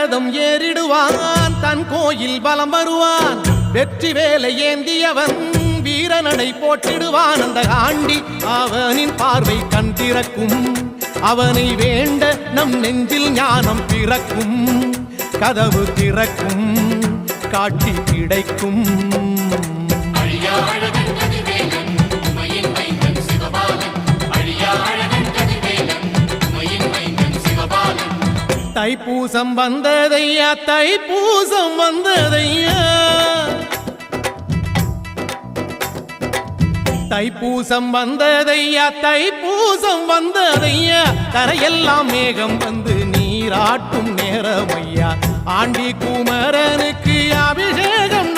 ரதம் ஏறிடுவான், தன் கோயில் பலம் வருவான். வெற்றி வேலை ஏந்தியவன் வீரனடை போட்டிடுவான். அந்த ஆண்டி அவனின் பார்வை கண் திறக்கும், அவனை வேண்ட நம் நெஞ்சில் ஞானம் பிறக்கும். கதவு திறக்கும், காட்சி கிடைக்கும். தைப்பூசம் வந்ததையா, தைப்பூசம் வந்ததையா, தைப்பூசம் வந்ததையா, தைப்பூசம் வந்ததையா. கரையெல்லாம் மேகம் வந்து நீராட்டும் நேரமையா. ஆண்டி குமரனுக்கு அபிஷேகம்